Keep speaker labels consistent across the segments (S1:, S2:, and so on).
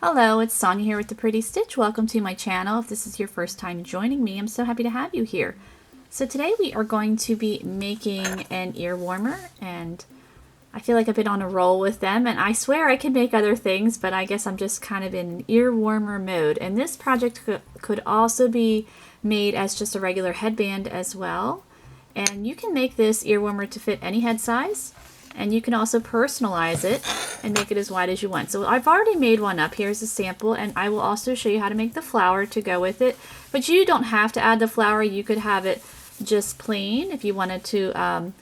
S1: Hello, it's Sonia here with the Pretty Stitch. Welcome to my channel. If this is your first time joining me, I'm so happy to have you here. So today we are going to be making an ear warmer, and I feel like I've been on a roll with them, and I swear I can make other things, but I guess I'm just kind of in an ear warmer mode. And this project could also be made as just a regular headband as well. And you can make this ear warmer to fit any head size. And you can also personalize it and make it as wide as you want. So I've already made one up. Here's a sample, and I will also show you how to make the flower to go with it. But you don't have to add the flower. You could have it just plain if you wanted to. And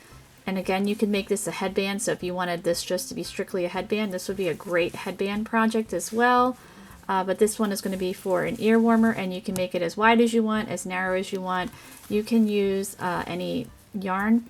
S1: again, you can make this a headband. So if you wanted this just to be strictly a headband, this would be a great headband project as well. But this one is going to be for an ear warmer, and you can make it as wide as you want, as narrow as you want. You can use any yarn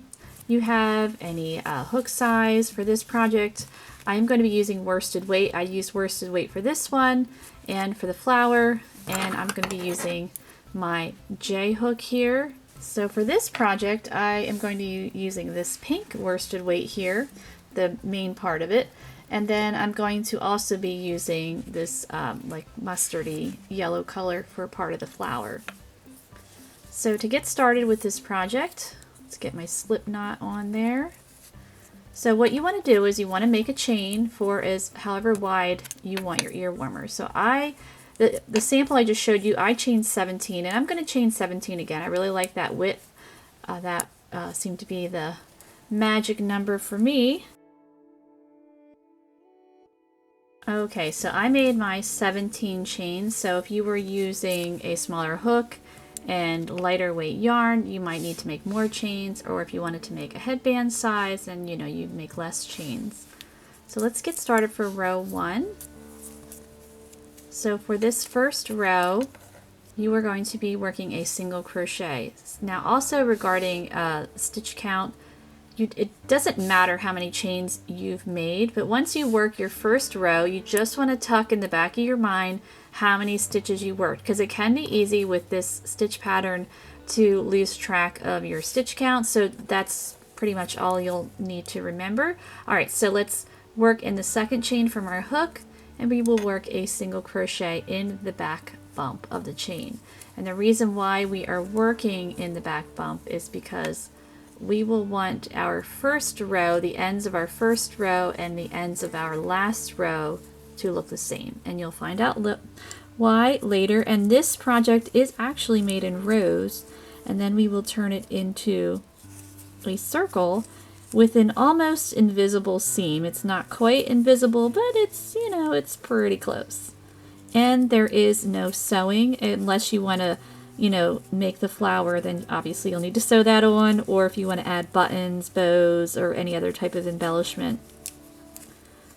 S1: you have, any hook size for this project. I'm going to be using worsted weight. I use worsted weight for this one and for the flower, and I'm going to be using my J hook here. So for this project, I am going to be using this pink worsted weight here, the main part of it, and then I'm going to also be using this like mustardy yellow color for part of the flower. So to get started with this project, let's get my slip knot on there. So what you want to do is you want to make a chain for however wide you want your ear warmer. So the sample I just showed you, I chained 17, and I'm going to chain 17 again. I really like that width. That seemed to be the magic number for me. Okay, so I made my 17 chains. So if you were using a smaller hook and lighter weight yarn, you might need to make more chains, or if you wanted to make a headband size, then you'd make less chains. So let's get started for row 1. So for this first row, you are going to be working a single crochet. Now also regarding stitch count, it doesn't matter how many chains you've made, but once you work your first row, you just want to tuck in the back of your mind how many stitches you worked, because it can be easy with this stitch pattern to lose track of your stitch count. So that's pretty much all you'll need to remember. All right, so let's work in the second chain from our hook, and we will work a single crochet in the back bump of the chain. And the reason why we are working in the back bump is because we will want our first row, the ends of our first row and the ends of our last row to look the same. And you'll find out why later. And this project is actually made in rows, and then we will turn it into a circle with an almost invisible seam. It's not quite invisible, but it's, it's pretty close. And there is no sewing unless you want to make the flower, then obviously you'll need to sew that on, or if you want to add buttons, bows, or any other type of embellishment.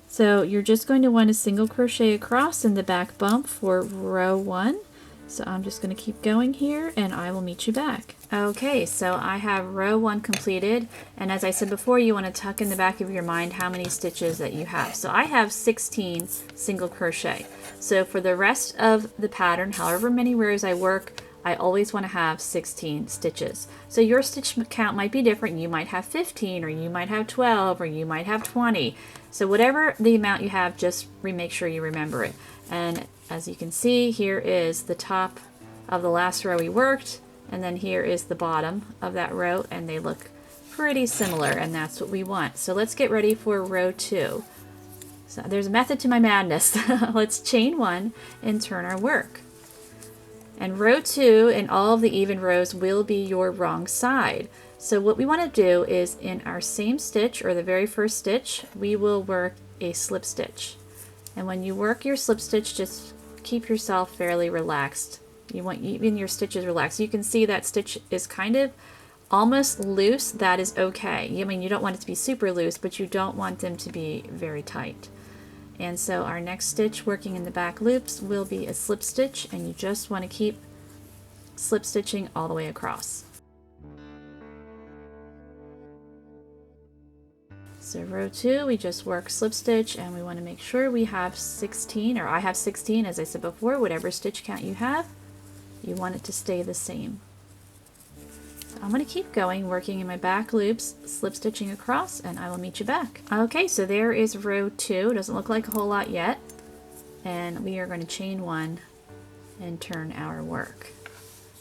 S1: So you're just going to want to single crochet across in the back bump for row 1. So I'm just going to keep going here, and I will meet you back. Okay, so I have row 1 completed, and as I said before, you want to tuck in the back of your mind how many stitches that you have. So I have 16 single crochet. So for the rest of the pattern, however many rows I work, I always want to have 16 stitches. So your stitch count might be different. You might have 15, or you might have 12, or you might have 20. So whatever the amount you have, just make sure you remember it. And as you can see, here is the top of the last row we worked, and then here is the bottom of that row, and they look pretty similar, and that's what we want. So let's get ready for row 2. So there's a method to my madness. Let's chain 1 and turn our work. And row 2 and all of the even rows will be your wrong side. So what we want to do is in our same stitch, or the very first stitch, we will work a slip stitch. And when you work your slip stitch, just keep yourself fairly relaxed. You want even your stitches relaxed. You can see that stitch is kind of almost loose. That is okay. I mean, you don't want it to be super loose, but you don't want them to be very tight. And so our next stitch working in the back loops will be a slip stitch, and you just want to keep slip stitching all the way across. So row 2, we just work slip stitch, and we want to make sure we have 16, or I have 16, as I said before. Whatever stitch count you have, you want it to stay the same. I'm going to keep going, working in my back loops, slip stitching across, and I will meet you back. Okay, so there is row 2. Doesn't look like a whole lot yet. and we are going to chain 1 and turn our work.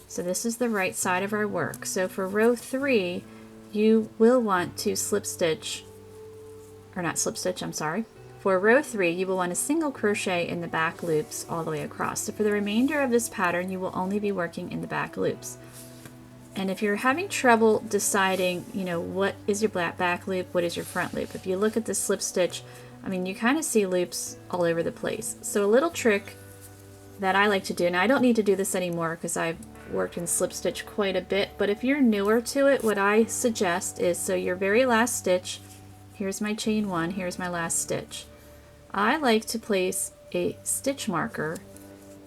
S1: So this is the right side of our work. So for row 3, you will want to slip stitch, or not slip stitch, I'm sorry. For row 3, you will want to single crochet in the back loops all the way across. So for the remainder of this pattern, you will only be working in the back loops. And if you're having trouble deciding, you know, what is your back loop, what is your front loop, if you look at the slip stitch, I mean, you kind of see loops all over the place. So a little trick that I like to do, and I don't need to do this anymore because I've worked in slip stitch quite a bit, but if you're newer to it, what I suggest is, so your very last stitch, here's my chain 1, here's my last stitch. I like to place a stitch marker.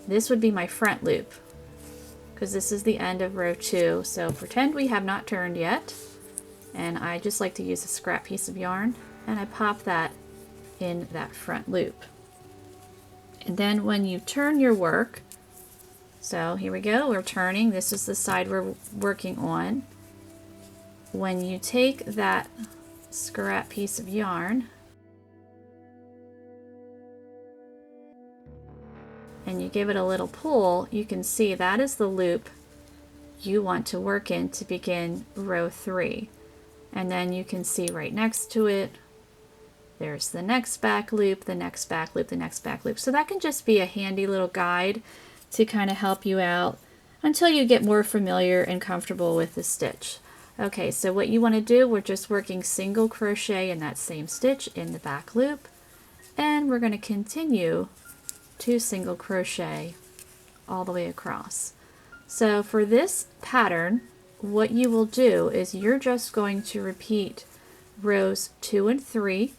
S1: This would be my front loop, because this is the end of row 2. So pretend we have not turned yet, and I just like to use a scrap piece of yarn, and I pop that in that front loop. And then when you turn your work, so here we go, we're turning, this is the side we're working on. When you take that scrap piece of yarn and you give it a little pull, you can see that is the loop you want to work in to begin row 3. And then you can see right next to it, there's the next back loop, the next back loop, the next back loop. So that can just be a handy little guide to kind of help you out until you get more familiar and comfortable with the stitch. Okay, so what you want to do, we're just working single crochet in that same stitch in the back loop, and we're going to continue to single crochet all the way across. So for this pattern, what you will do is you're just going to repeat rows 2 and 3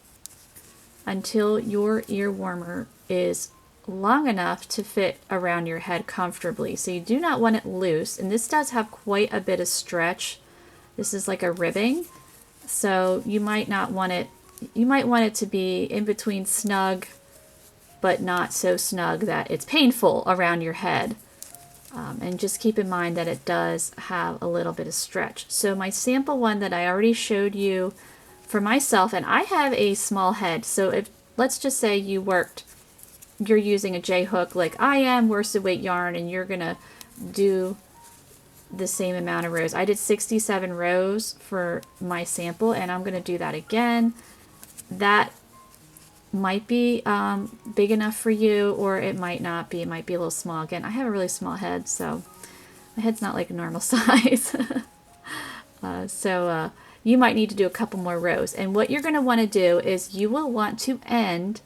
S1: until your ear warmer is long enough to fit around your head comfortably. So you do not want it loose, and this does have quite a bit of stretch. This is like a ribbing, so you might not want it, you might want it to be in between snug but not so snug that it's painful around your head. And just keep in mind that it does have a little bit of stretch. So my sample one that I already showed you for myself, and I have a small head, so if, let's just say you're using a J hook like I am, worsted weight yarn, and you're gonna do the same amount of rows. I did 67 rows for my sample, and I'm gonna do that again. That might be big enough for you, or it might not be. It might be a little small. Again, I have a really small head, so my head's not like a normal size. So you might need to do a couple more rows. And what you're going to want to do is you will want to end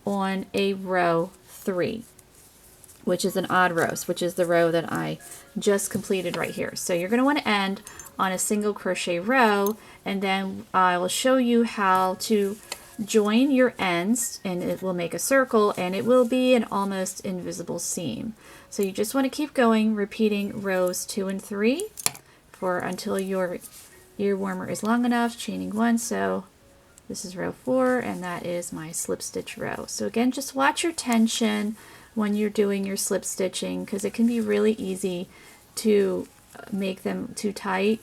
S1: on a row 3, which is an odd row, which is the row that I just completed right here. So you're going to want to end on a single crochet row, and then I will show you how to join your ends, and it will make a circle, and it will be an almost invisible seam. So you just want to keep going, repeating rows 2 and 3 for until your ear warmer is long enough, chaining 1. So this is row 4, and that is my slip stitch row. So again, just watch your tension when you're doing your slip stitching, because it can be really easy to make them too tight,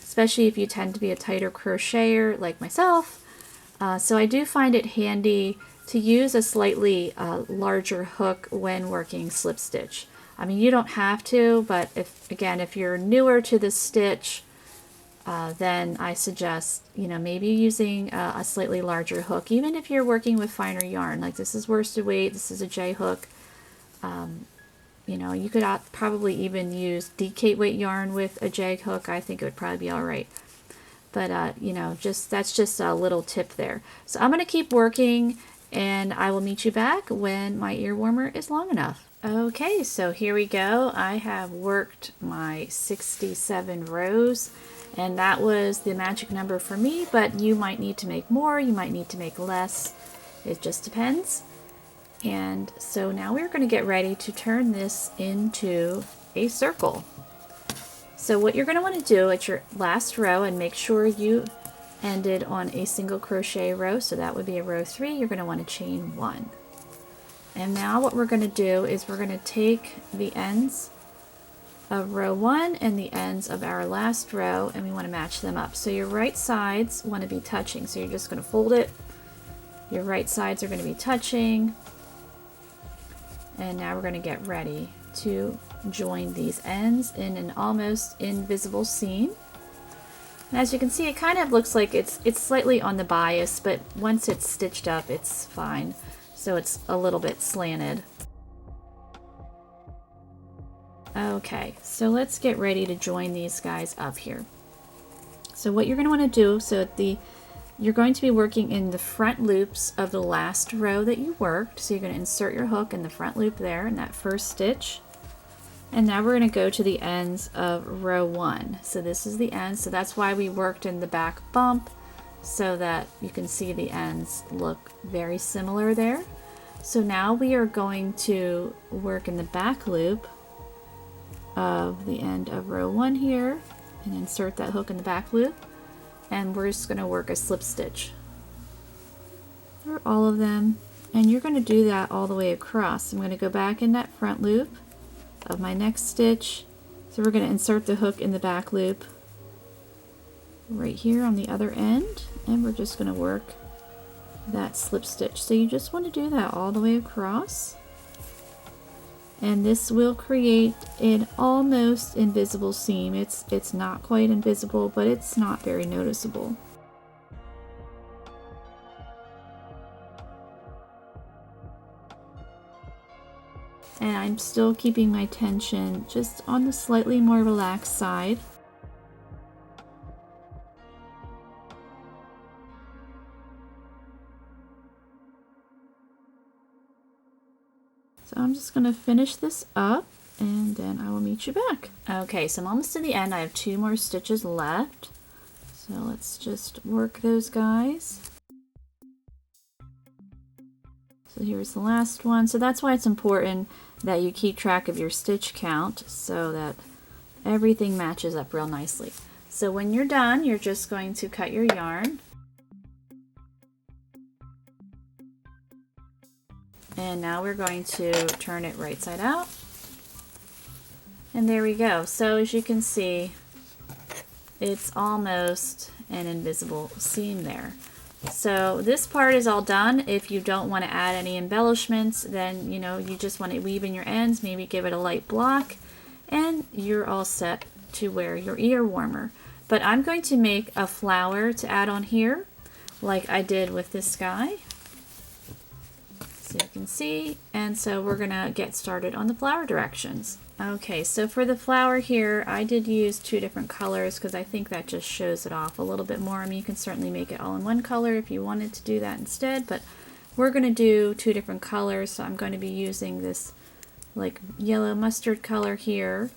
S1: especially if you tend to be a tighter crocheter like myself. So I do find it handy to use a slightly larger hook when working slip stitch. I mean, you don't have to, but if you're newer to the stitch, then I suggest, maybe using a slightly larger hook, even if you're working with finer yarn. Like this is worsted weight, this is a J hook. You could probably even use DK weight yarn with a J hook. I think it would probably be all right. But, that's just a little tip there. So I'm going to keep working, and I will meet you back when my ear warmer is long enough. Okay, so here we go. I have worked my 67 rows, and that was the magic number for me, but you might need to make more, you might need to make less. It just depends. And so now we're going to get ready to turn this into a circle. So what you're going to want to do at your last row, and make sure you ended on a single crochet row, so that would be a row 3, you're going to want to chain 1. And now what we're going to do is we're going to take the ends of row 1 and the ends of our last row, and we want to match them up. So your right sides want to be touching, so you're just going to fold it. Your right sides are going to be touching. And now we're going to get ready to join these ends in an almost invisible seam. And as you can see, it kind of looks like it's slightly on the bias, but once it's stitched up, it's fine. So it's a little bit slanted. Okay, so let's get ready to join these guys up here. So what you're going to want to do, you're going to be working in the front loops of the last row that you worked. So you're going to insert your hook in the front loop there in that first stitch. And now we're going to go to the ends of row 1. So this is the end. So that's why we worked in the back bump, so that you can see the ends look very similar there. So now we are going to work in the back loop of the end of row 1 here and insert that hook in the back loop. And we're just going to work a slip stitch through all of them. And you're going to do that all the way across. I'm going to go back in that front loop of my next stitch. So we're going to insert the hook in the back loop right here on the other end, and we're just going to work that slip stitch. So you just want to do that all the way across, and this will create an almost invisible seam. It's not quite invisible, but it's not very noticeable. And I'm still keeping my tension just on the slightly more relaxed side. So I'm just going to finish this up and then I will meet you back. Okay, so I'm almost to the end. I have 2 more stitches left. So let's just work those guys. So here's the last one. So that's why it's important that you keep track of your stitch count so that everything matches up real nicely. So when you're done, you're just going to cut your yarn. And now we're going to turn it right side out. And there we go. So as you can see, it's almost an invisible seam there. So this part is all done. If you don't want to add any embellishments, then you just want to weave in your ends, maybe give it a light block, and you're all set to wear your ear warmer. But I'm going to make a flower to add on here, like I did with this guy. So you can see, and so we're gonna get started on the flower directions. Okay, so for the flower here, I did use 2 different colors because I think that just shows it off a little bit more. I mean, you can certainly make it all in one color if you wanted to do that instead, but we're gonna do 2 different colors. So I'm going to be using this like yellow mustard color here,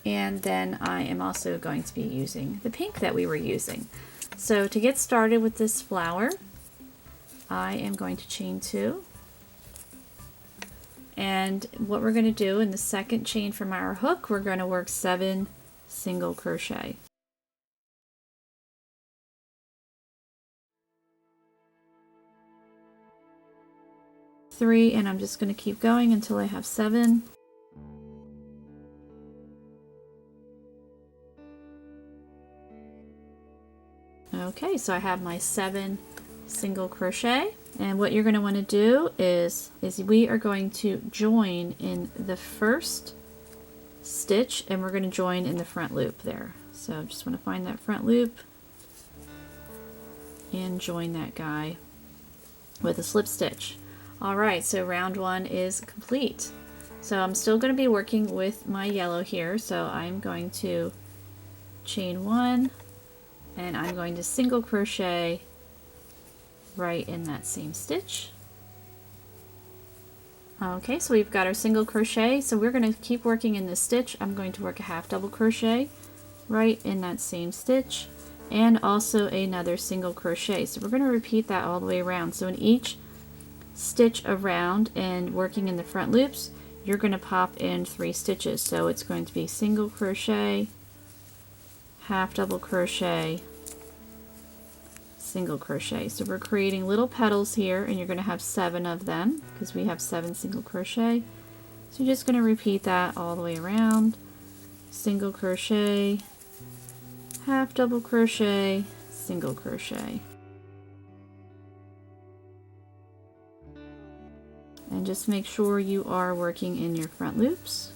S1: and then I am also going to be using the pink that we were using. So to get started with this flower, I am going to chain 2. And what we're going to do in the second chain from our hook, we're going to work 7 single crochet. 3, and I'm just going to keep going until I have 7. Okay, so I have my 7 single crochet. And what you're going to want to do is we are going to join in the first stitch, and we're going to join in the front loop there. So just want to find that front loop and join that guy with a slip stitch. Alright, so round 1 is complete. So I'm still going to be working with my yellow here, so I'm going to chain 1, and I'm going to single crochet right in that same stitch. Okay, so we've got our single crochet, so we're going to keep working in this stitch. I'm going to work a half double crochet right in that same stitch, and also another single crochet. So we're going to repeat that all the way around. So in each stitch around and working in the front loops, you're going to pop in 3 stitches. So it's going to be single crochet, half double crochet, single crochet. So we're creating little petals here, and you're going to have 7 of them because we have 7 single crochet. So you're just going to repeat that all the way around. Single crochet, half double crochet, single crochet. And just make sure you are working in your front loops.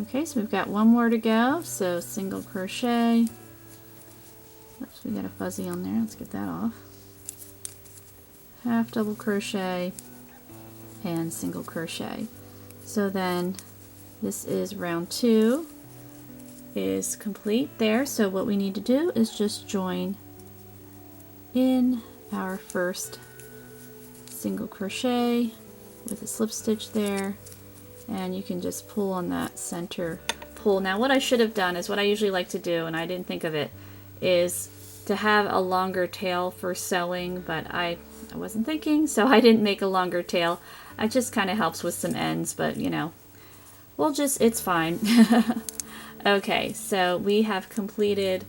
S1: Okay, so we've got one more to go. So single crochet. Oops, we got a fuzzy on there. Let's get that off. Half double crochet and single crochet. So then this is round 2 is complete there. So what we need to do is just join in our first single crochet with a slip stitch there, and you can just pull on that center pull. Now what I should have done is what I usually like to do, and I didn't think of it, is to have a longer tail for sewing, but I wasn't thinking, so I didn't make a longer tail. It just kind of helps with some ends, but you know, we'll just, it's fine. Okay, so we have completed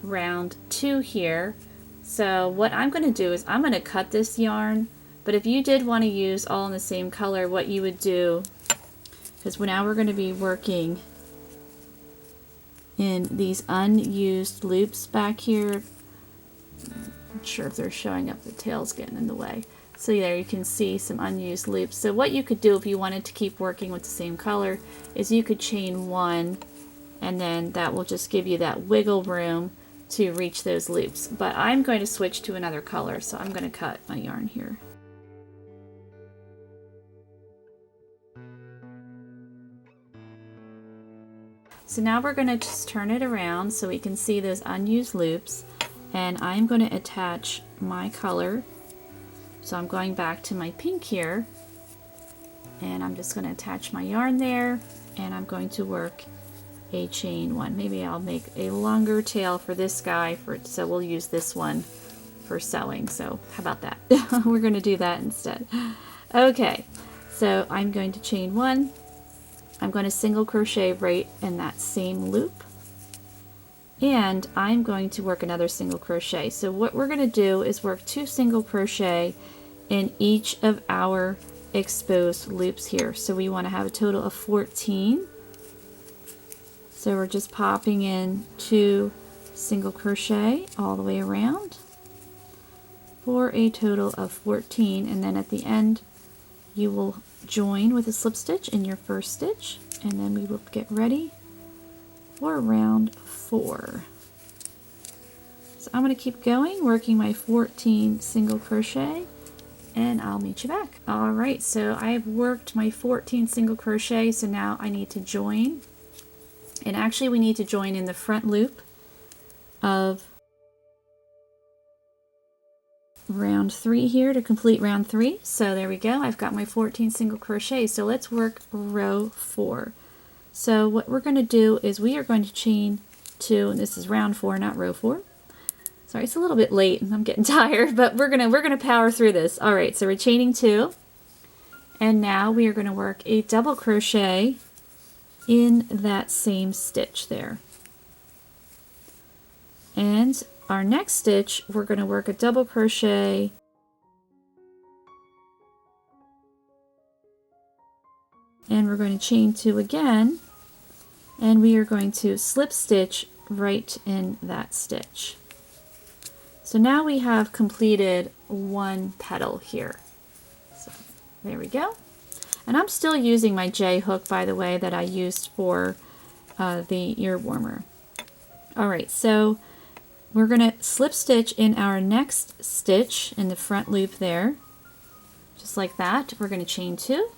S1: round 2 here. So what I'm going to do is I'm going to cut this yarn, but if you did want to use all in the same color, what you would do, because now we're going to be working in these unused loops back here. I'm not sure if they're showing up, the tail's getting in the way. So there you can see some unused loops. So what you could do if you wanted to keep working with the same color is you could chain 1, and then that will just give you that wiggle room to reach those loops. But I'm going to switch to another color, so I'm going to cut my yarn here. So now we're going to just turn it around so we can see those unused loops, and I'm going to attach my color. So I'm going back to my pink here, and I'm just going to attach my yarn there, and I'm going to work a chain 1. Maybe I'll make a longer tail for this guy, so we'll use this one for sewing. So how about that? We're going to do that instead. Okay, so I'm going to chain 1. I'm going to single crochet right in that same loop, and I'm going to work another single crochet. So what we're going to do is work 2 single crochet in each of our exposed loops here. So we want to have a total of 14. So we're just popping in 2 single crochet all the way around for a total of 14, and then at the end you will join with a slip stitch in your first stitch, and then we will get ready for round 4. So I'm going to keep going, working my 14 single crochet, and I'll meet you back. Alright, so I've worked my 14 single crochet, so now I need to join. And actually we need to join in the front loop of round 3 here to complete round 3. So there we go, I've got my 14 single crochet. So let's work row 4. So what we're going to do is we are going to chain 2, and this is round 4, not row 4. Sorry, it's a little bit late and I'm getting tired, but we're gonna power through this. All right, so we're chaining 2, and now we are going to work a double crochet in that same stitch there. And our next stitch, we're going to work a double crochet and we're going to chain 2 again, and we are going to slip stitch right in that stitch. So now we have completed 1 petal here. So there we go. And I'm still using my J hook, by the way, that I used for the ear warmer. Alright, so we're going to slip stitch in our next stitch in the front loop there, just like that. We're going to chain 2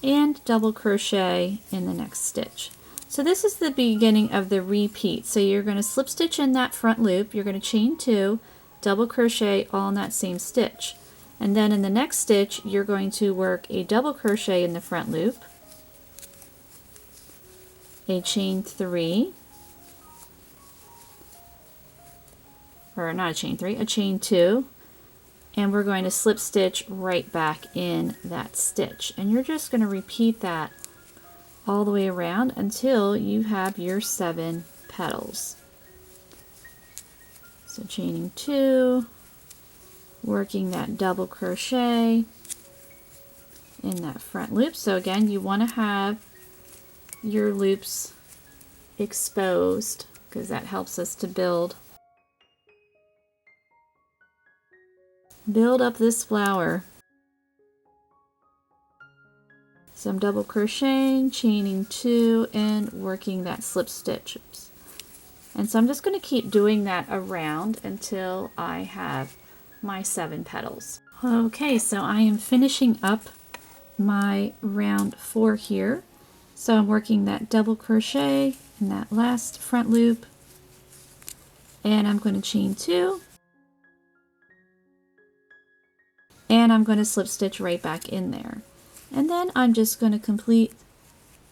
S1: and double crochet in the next stitch. So this is the beginning of the repeat. So you're going to slip stitch in that front loop, you're going to chain 2, double crochet all in that same stitch. And then in the next stitch, you're going to work a double crochet in the front loop, a chain 3, or not a chain 3, a chain 2, and we're going to slip stitch right back in that stitch. And you're just going to repeat that all the way around until you have your 7 petals. So chaining 2, working that double crochet in that front loop. So again, you want to have your loops exposed because that helps us to build up this flower. So I'm double crocheting, chaining 2, and working that slip stitch. And so I'm just going to keep doing that around until I have my 7 petals. Okay, so I am finishing up my round 4 here. So I'm working that double crochet in that last front loop, and I'm going to chain 2, and I'm going to slip stitch right back in there. And then I'm just going to complete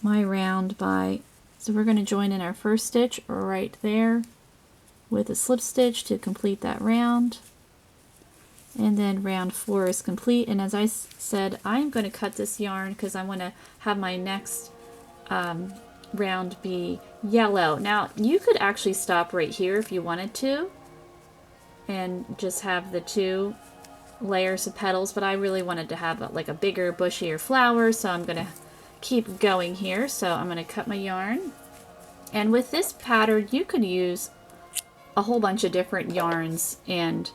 S1: my round by, so we're going to join in our first stitch right there with a slip stitch to complete that round. And then round 4 is complete. And as I said, I'm going to cut this yarn because I want to have my next round be yellow. Now you could actually stop right here if you wanted to and just have the 2 layers of petals, but I really wanted to have like a bigger, bushier flower, so I'm going to keep going here. So I'm going to cut my yarn, and with this pattern you could use a whole bunch of different yarns and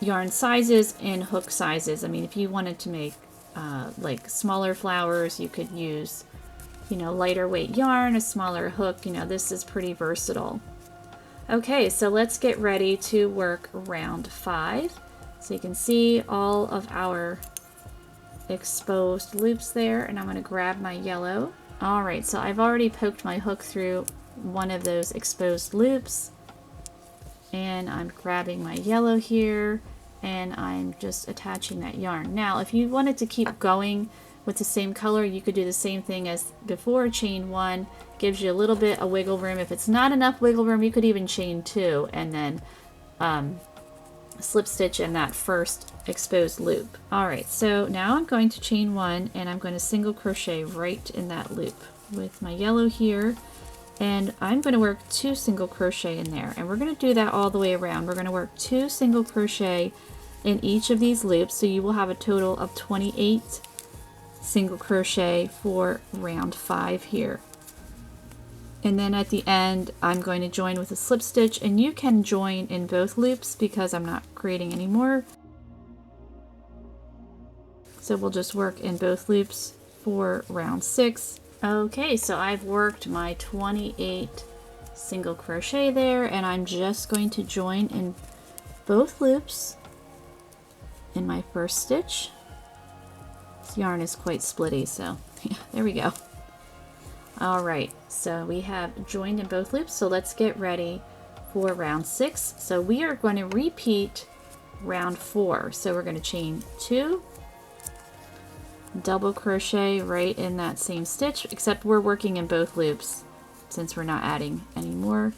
S1: yarn sizes and hook sizes. I mean, if you wanted to make like smaller flowers, you could use, you know, lighter weight yarn, a smaller hook. You know, this is pretty versatile. Okay, so let's get ready to work round 5. So you can see all of our exposed loops there, and I'm going to grab my yellow. All right, so I've already poked my hook through one of those exposed loops, and I'm grabbing my yellow here, and I'm just attaching that yarn. Now, if you wanted to keep going with the same color, you could do the same thing as before. Chain 1 gives you a little bit of wiggle room. If it's not enough wiggle room, you could even chain 2 and then slip stitch in that first exposed loop. Alright, so now I'm going to chain 1 and I'm going to single crochet right in that loop with my yellow here, and I'm going to work 2 single crochet in there, and we're going to do that all the way around. We're going to work 2 single crochet in each of these loops, so you will have a total of 28 single crochet for round 5 here. And then at the end, I'm going to join with a slip stitch, and you can join in both loops because I'm not creating any more. So we'll just work in both loops for round 6. Okay, so I've worked my 28 single crochet there, and I'm just going to join in both loops in my first stitch. This yarn is quite splitty, so yeah, there we go. Alright, so we have joined in both loops, so let's get ready for round 6. So we are going to repeat round 4. So we're going to chain 2, double crochet right in that same stitch, except we're working in both loops since we're not adding any more.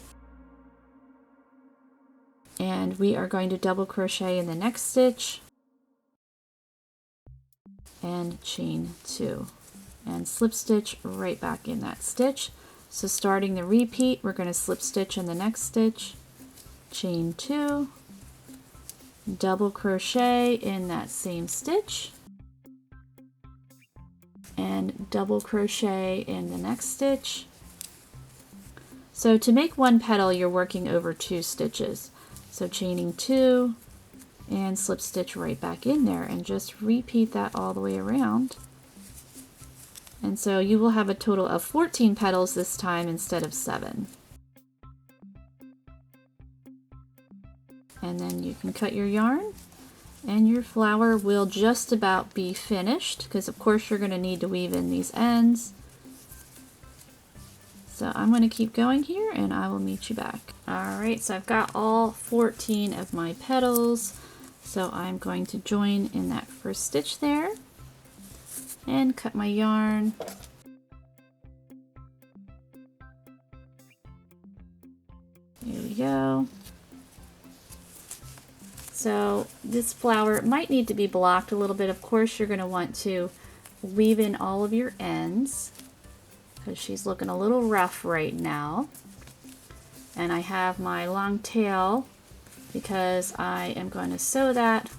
S1: And we are going to double crochet in the next stitch and chain 2. And slip stitch right back in that stitch. So starting the repeat, we're going to slip stitch in the next stitch, chain 2, double crochet in that same stitch, and double crochet in the next stitch. So to make one petal, you're working over 2 stitches. So chaining 2 and slip stitch right back in there, and just repeat that all the way around. And so you will have a total of 14 petals this time instead of 7. And then you can cut your yarn, and your flower will just about be finished, because of course you're going to need to weave in these ends. So I'm going to keep going here, and I will meet you back. Alright, so I've got all 14 of my petals, so I'm going to join in that first stitch there and cut my yarn. Here we go. So this flower might need to be blocked a little bit. Of course, you're going to want to weave in all of your ends because she's looking a little rough right now. And I have my long tail because I am going to sew that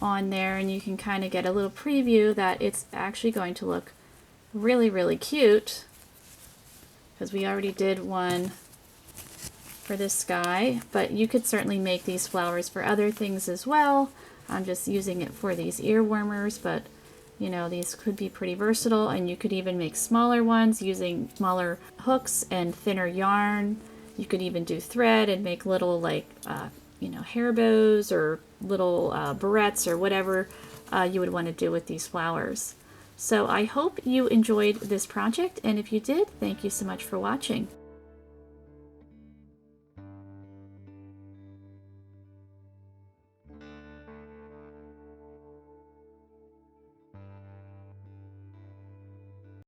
S1: on there, and you can kind of get a little preview that it's actually going to look really, really cute, because we already did one for this guy, but you could certainly make these flowers for other things as well. I'm just using it for these ear warmers, but you know, these could be pretty versatile, and you could even make smaller ones using smaller hooks and thinner yarn. You could even do thread and make little, like, you know, hair bows or little barrettes or whatever you would want to do with these flowers. So I hope you enjoyed this project, and if you did, thank you so much for watching.